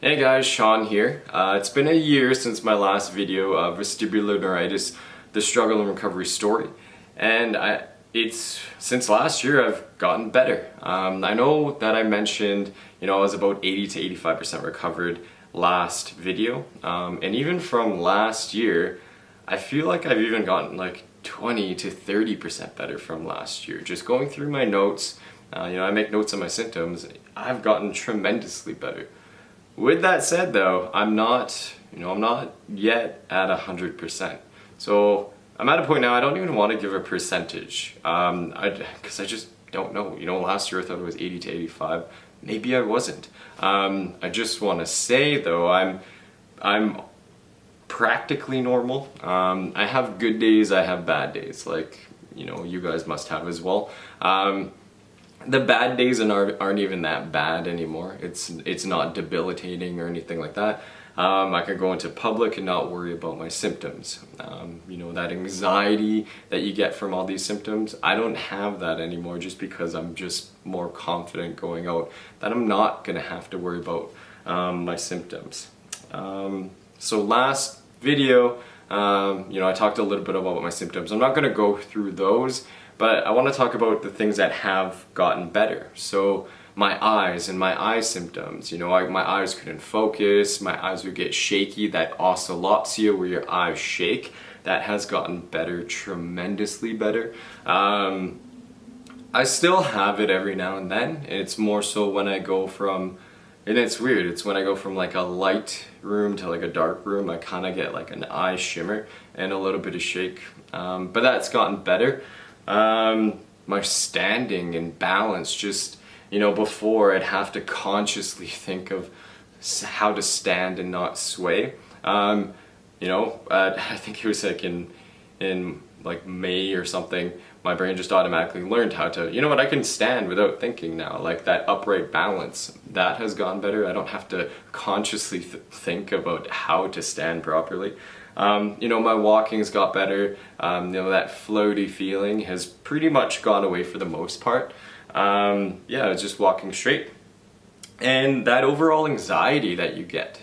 Hey guys, Sean here. It's been a year since my last video of Vestibular Neuritis, the struggle and recovery story. And it's since last year I've gotten better. I know that I mentioned, I was about 80 to 85% recovered last video. And even from last year, I feel like I've even gotten like 20 to 30% better from last year. Just going through my notes, I make notes on my symptoms, I've gotten tremendously better. With that said though, I'm not yet at 100%. So I'm at a point now I don't even want to give a percentage, because I just don't know. Last year I thought it was 80 to 85. Maybe I wasn't. I just want to say though, I'm practically normal. I have good days, I have bad days, like, you guys must have as well. The bad days aren't even that bad anymore. It's not debilitating or anything like that. I can go into public and not worry about my symptoms. That anxiety that you get from all these symptoms, I don't have that anymore just because I'm just more confident going out that I'm not gonna have to worry about my symptoms. So last video, I talked a little bit about my symptoms. I'm not gonna go through those, but I want to talk about the things that have gotten better. So my eyes and my eye symptoms, my eyes couldn't focus, my eyes would get shaky, that oscillopsia where your eyes shake, that has gotten better, tremendously better. I still have it every now and then. It's more so when I go from, and it's weird, it's when I go from like a light room to like a dark room, I kind of get like an eye shimmer and a little bit of shake, but that's gotten better. My standing and balance, just, before I'd have to consciously think of how to stand and not sway. I think it was like in like May or something, my brain just automatically learned how to, I can stand without thinking now, like that upright balance, that has gone better. I don't have to consciously think about how to stand properly. My walking's got better. That floaty feeling has pretty much gone away for the most part. Just walking straight. And that overall anxiety that you get.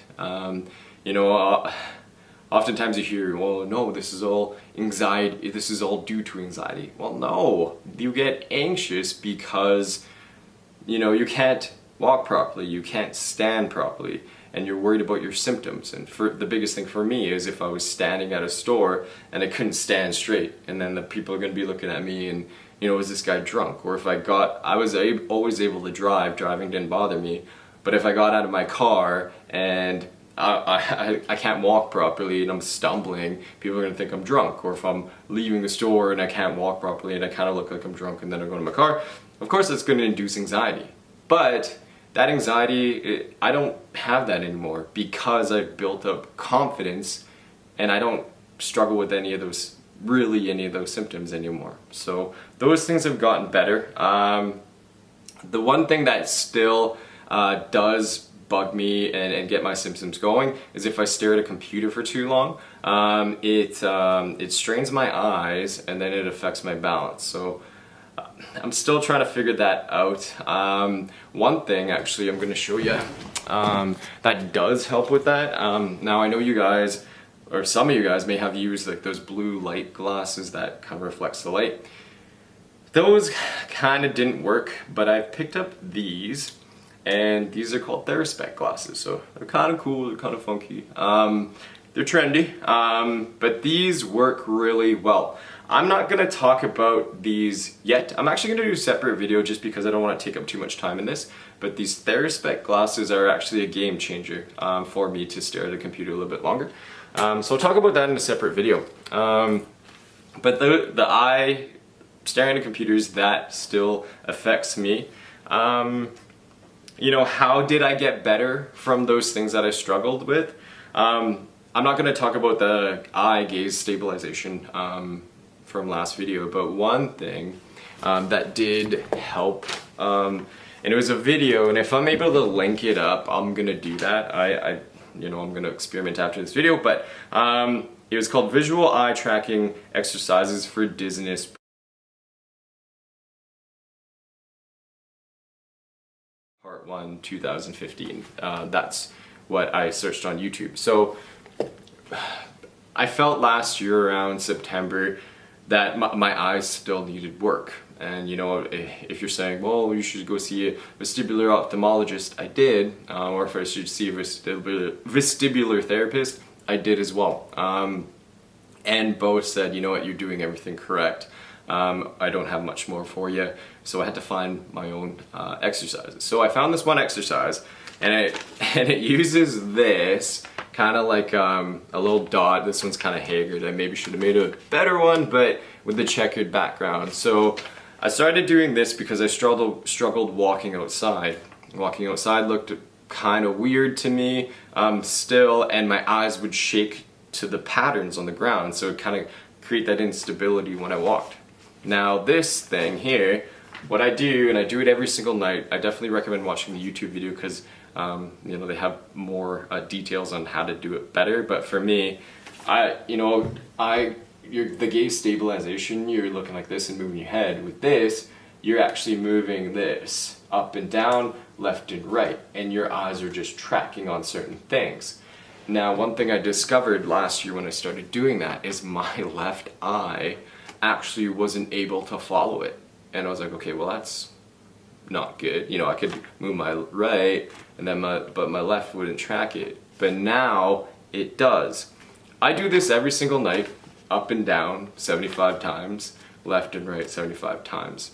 Oftentimes you hear, well, no, this is all anxiety, this is all due to anxiety. Well, no, you get anxious because, you can't walk properly, you can't stand properly, and you're worried about your symptoms. And the biggest thing for me is if I was standing at a store and I couldn't stand straight, and then the people are going to be looking at me and, is this guy drunk? Or if I was always able to drive, driving didn't bother me, but if I got out of my car and I can't walk properly and I'm stumbling, people are going to think I'm drunk. Or if I'm leaving the store and I can't walk properly and I kind of look like I'm drunk and then I go to my car, of course that's going to induce anxiety. But that anxiety, I don't have that anymore because I've built up confidence and I don't struggle with any of those symptoms anymore. So those things have gotten better. The one thing that still does bug me and get my symptoms going is if I stare at a computer for too long. It strains my eyes and then it affects my balance. So I'm still trying to figure that out. One thing actually I'm going to show you that does help with that. Now I know you guys, or some of you guys may have used like those blue light glasses that kind of reflects the light. Those kind of didn't work, but I picked up these, and these are called Theraspec glasses. So they're kind of cool, they're kind of funky. They're trendy, but these work really well. I'm not going to talk about these yet. I'm actually going to do a separate video just because I don't want to take up too much time in this. But these Theraspec glasses are actually a game changer for me to stare at a computer a little bit longer. So I'll talk about that in a separate video. But the eye staring at computers, that still affects me. How did I get better from those things that I struggled with? I'm not going to talk about the eye gaze stabilization from last video, but one thing that did help, and it was a video, and if I'm able to link it up, I'm going to do that. I'm going to experiment after this video, but it was called Visual Eye Tracking Exercises for Dizziness. Part 1, 2015. That's what I searched on YouTube. So I felt last year around September that my eyes still needed work. And you know, if you're saying, well, you should go see a vestibular ophthalmologist, I did, or if I should see a vestibular therapist, I did as well. And both said, you know what, you're doing everything correct. I don't have much more for you. So I had to find my own exercises. So I found this one exercise, and it uses this kind of like a little dot. This one's kind of haggard. I maybe should have made a better one, but with the checkered background. So I started doing this because I struggled walking outside. Walking outside looked kind of weird to me still, and my eyes would shake to the patterns on the ground, so it kind of create that instability when I walked. Now this thing here, what I do, and I do it every single night, I definitely recommend watching the YouTube video because you know, they have more details on how to do it better. But for me, the gaze stabilization, you're looking like this and moving your head. With this, you're actually moving this up and down, left and right, and your eyes are just tracking on certain things. Now, one thing I discovered last year when I started doing that is my left eye actually wasn't able to follow it. And I was like, okay, well, that's not good. You know, I could move my right, and then but my left wouldn't track it. But now it does. I do this every single night, up and down 75 times, left and right 75 times.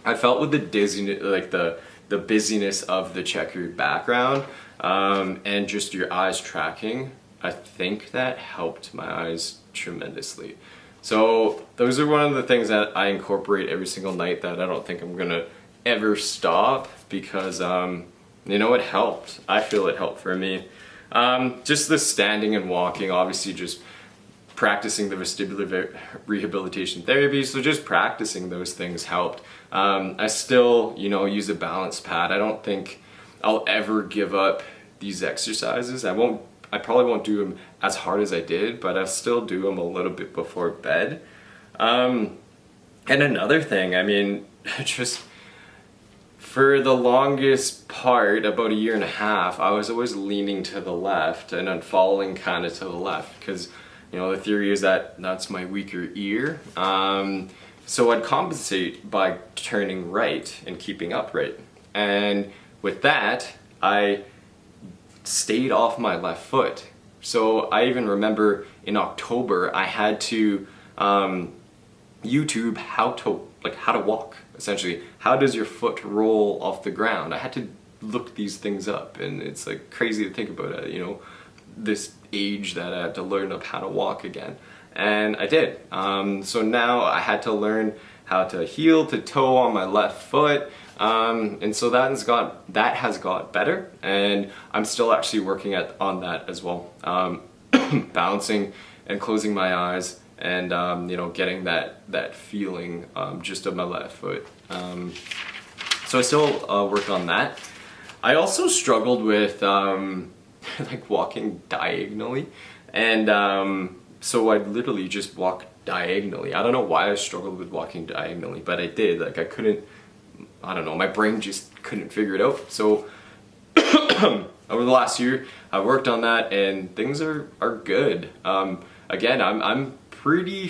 I felt with the dizziness, like the busyness of the checkered background, and just your eyes tracking, I think that helped my eyes tremendously. So those are one of the things that I incorporate every single night that I don't think I'm gonna ever stop, because you know, it helped. I feel it helped for me. Just the standing and walking, obviously just practicing the vestibular rehabilitation therapy, so just practicing those things helped. I still, you know, use a balance pad. I don't think I'll ever give up these exercises. I probably won't do them as hard as I did, but I'll still do them a little bit before bed. And another thing, I mean, just for the longest part, about a year and a half, I was always leaning to the left and then falling kind of to the left, because you know, the theory is that that's my weaker ear. So I'd compensate by turning right and keeping upright. And with that, I stayed off my left foot. So I even remember in October, I had to YouTube how to walk, essentially. How does your foot roll off the ground? I had to look these things up, and it's like crazy to think about it, you know, this age that I had to learn up how to walk again. And I did. So now I had to learn how to heel to toe on my left foot. And so that has got better, and I'm still actually working on that as well. Bouncing and closing my eyes, and you know, getting that feeling just of my left foot. So I still work on that. I also struggled with like walking diagonally, and so I'd literally just walk diagonally. I don't know why I struggled with walking diagonally, but I did. Like, I couldn't, I don't know, my brain just couldn't figure it out. So over the last year, I worked on that, and things are good. Again, I'm very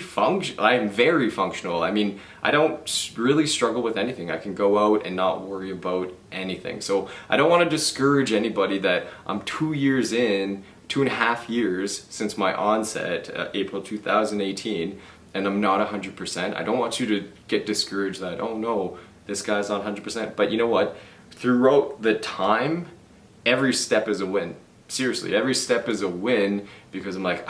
functional. I mean, I don't really struggle with anything. I can go out and not worry about anything. So I don't want to discourage anybody that I'm 2.5 years since my onset, April 2018, and I'm not 100%. I don't want you to get discouraged that, oh no, this guy's not 100%. But you know what? Throughout the time, every step is a win. Seriously, every step is a win, because I'm like,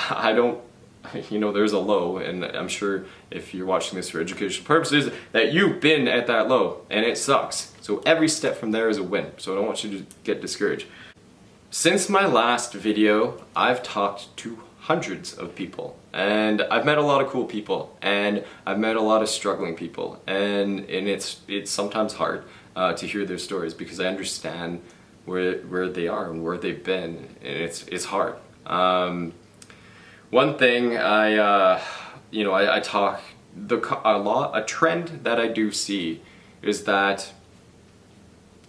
you know, there's a low, and I'm sure if you're watching this for educational purposes, that you've been at that low, and it sucks. So every step from there is a win. So I don't want you to get discouraged. Since my last video, I've talked to hundreds of people, and I've met a lot of cool people, and I've met a lot of struggling people, and it's sometimes hard to hear their stories, because I understand where they are and where they've been, and it's hard. One thing a trend that I do see is that,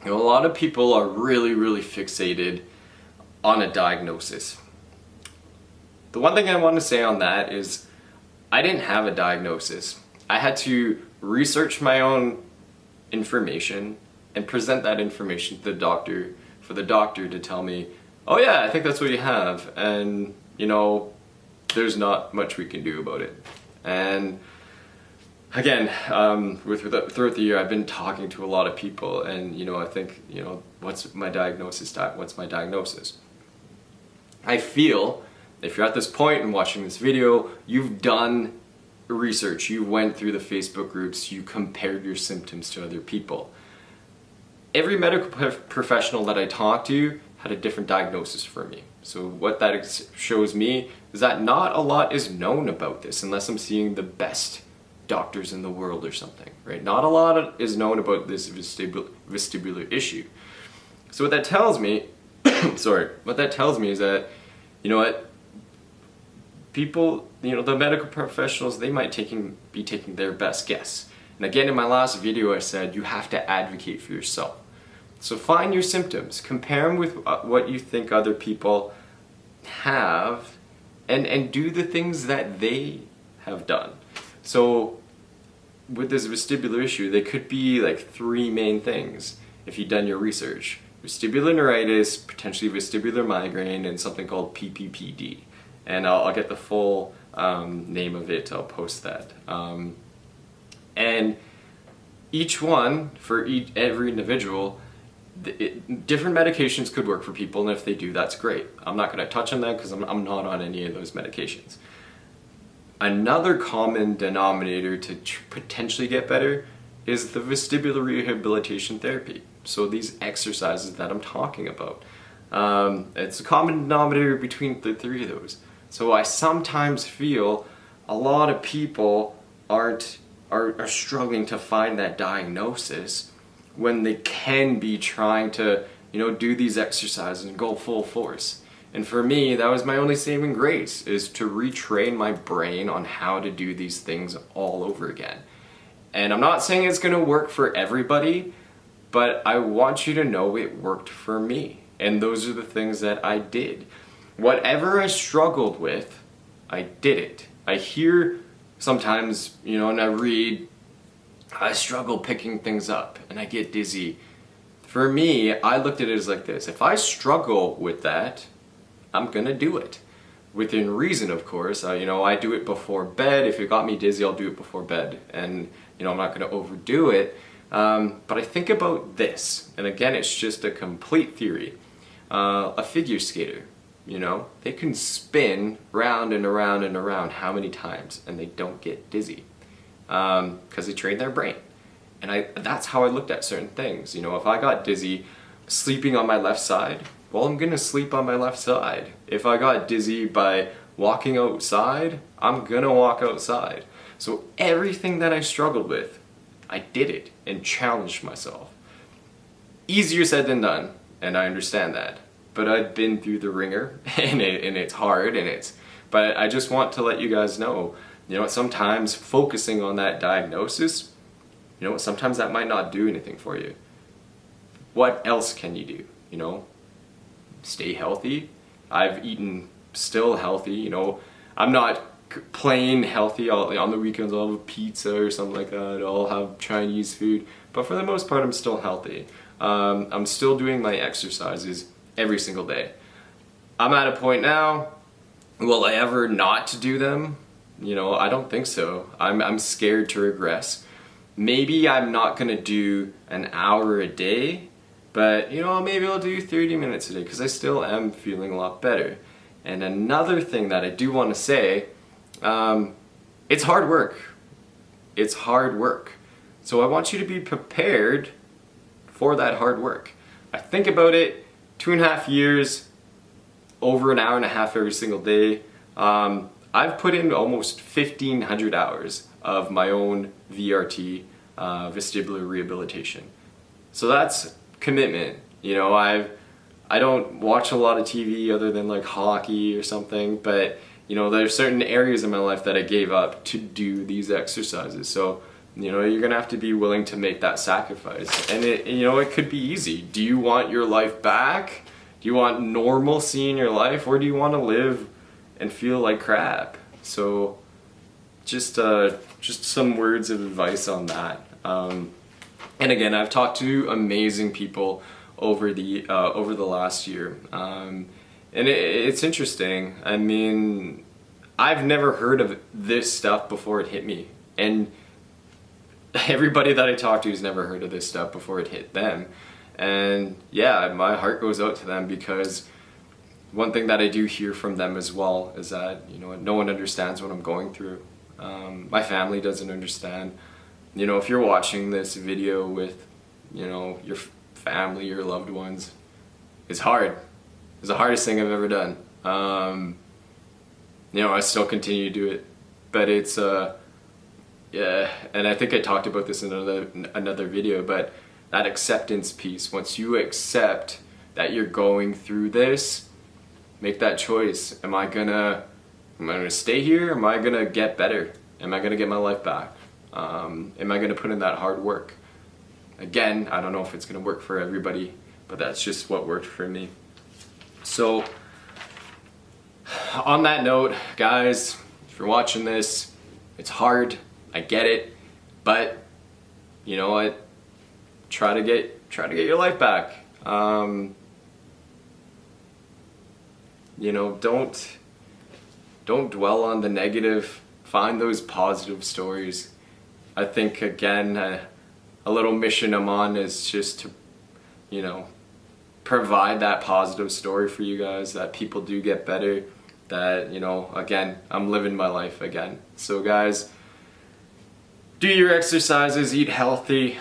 you know, a lot of people are really fixated on a diagnosis. The one thing I want to say on that is I didn't have a diagnosis. I had to research my own information and present that information to the doctor for the doctor to tell me, oh yeah, I think that's what you have, and you know, there's not much we can do about it. And again, throughout the year, I've been talking to a lot of people, and you know, I think, you know, what's my diagnosis? What's my diagnosis? I feel if you're at this point and watching this video, you've done research, you went through the Facebook groups, you compared your symptoms to other people. Every medical professional that I talked to had a different diagnosis for me. So what that shows me is that not a lot is known about this unless I'm seeing the best doctors in the world or something, right? Not a lot is known about this vestibular issue. So what that tells me, what that tells me is that, you know what, people, you know, the medical professionals, they might be taking their best guess. And again, in my last video, I said you have to advocate for yourself. So find your symptoms, compare them with what you think other people have, and do the things that they have done. So with this vestibular issue, there could be like 3 main things if you've done your research. Vestibular neuritis, potentially vestibular migraine, and something called PPPD. And I'll get the full name of it, I'll post that. And each one, for every individual, different medications could work for people, and if they do, that's great. I'm not going to touch on that because I'm not on any of those medications. Another common denominator to potentially get better is the vestibular rehabilitation therapy. So these exercises that I'm talking about. It's a common denominator between the 3 of those. So I sometimes feel a lot of people are struggling to find that diagnosis when they can be trying to, you know, do these exercises and go full force. And for me, that was my only saving grace, is to retrain my brain on how to do these things all over again. And I'm not saying it's going to work for everybody, but I want you to know it worked for me. And those are the things that I did. Whatever I struggled with, I did it. I hear sometimes, you know, and I read, I struggle picking things up and I get dizzy. For me, I looked at it as like this. If I struggle with that, I'm gonna do it. Within reason, of course. You know, I do it before bed. If it got me dizzy, I'll do it before bed. And, you know, I'm not gonna overdo it. But I think about this, and again, it's just a complete theory. A figure skater, you know, they can spin round and around and around how many times, and they don't get dizzy. Because they train their brain. And that's how I looked at certain things. You know, if I got dizzy sleeping on my left side, well, I'm gonna sleep on my left side. If I got dizzy by walking outside, I'm gonna walk outside. So everything that I struggled with, I did it and challenged myself. Easier said than done, and I understand that. But I've been through the ringer, and it's hard, but I just want to let you guys know, you know, sometimes focusing on that diagnosis, you know, sometimes that might not do anything for you. What else can you do? You know, stay healthy. I've eaten still healthy, you know. I'm not plain healthy. On the weekends I'll have pizza or something like that. I'll have Chinese food. But for the most part, I'm still healthy. I'm still doing my exercises every single day. I'm at a point now, will I ever not do them? You know, I don't think so. I'm scared to regress. Maybe I'm not gonna do an hour a day, but you know, maybe I'll do 30 minutes a day because I still am feeling a lot better. And another thing that I do want to say, it's hard work. It's hard work. So I want you to be prepared for that hard work. I think about it, 2.5 years, over an hour and a half every single day. I've put in almost 1,500 hours of my own VRT, vestibular rehabilitation. So that's commitment. You know, I don't watch a lot of TV other than like hockey or something, but you know, there's certain areas in my life that I gave up to do these exercises. So, you know, you're gonna have to be willing to make that sacrifice. And you know, it could be easy. Do you want your life back? Do you want normalcy in your life, or do you want to live and feel like crap? So just some words of advice on that. And again, I've talked to amazing people over the last year, and it's interesting. I mean, I've never heard of this stuff before it hit me, and everybody that I talk to has never heard of this stuff before it hit them. And yeah, my heart goes out to them, because one thing that I do hear from them as well is that, you know, no one understands what I'm going through. My family doesn't understand. You know, if you're watching this video with, you know, your family, your loved ones, it's hard. It's the hardest thing I've ever done. You know, I still continue to do it, but it's yeah, and I think I talked about this in another video, but that acceptance piece, once you accept that you're going through this, make that choice. Am I gonna stay here? Am I gonna get better? Am I gonna get my life back? Am I gonna put in that hard work? Again, I don't know if it's gonna work for everybody, but that's just what worked for me. So on that note, guys, if you're watching this, it's hard, I get it, but you know what? Try to get your life back. You know, don't dwell on the negative. Find those positive stories. I think, again, a little mission I'm on is just to, you know, provide that positive story for you guys, that people do get better, that, you know, again, I'm living my life again. So guys, do your exercises, eat healthy,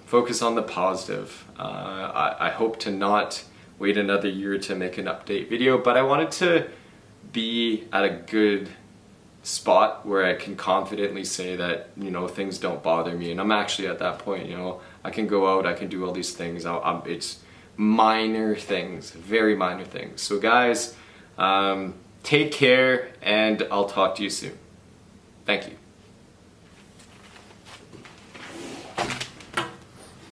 focus on the positive. I hope to not wait another year to make an update video, but I wanted to be at a good spot where I can confidently say that, you know, things don't bother me, and I'm actually at that point. You know, I can go out, I can do all these things. It's minor things, very minor things. So guys, take care, and I'll talk to you soon. Thank you.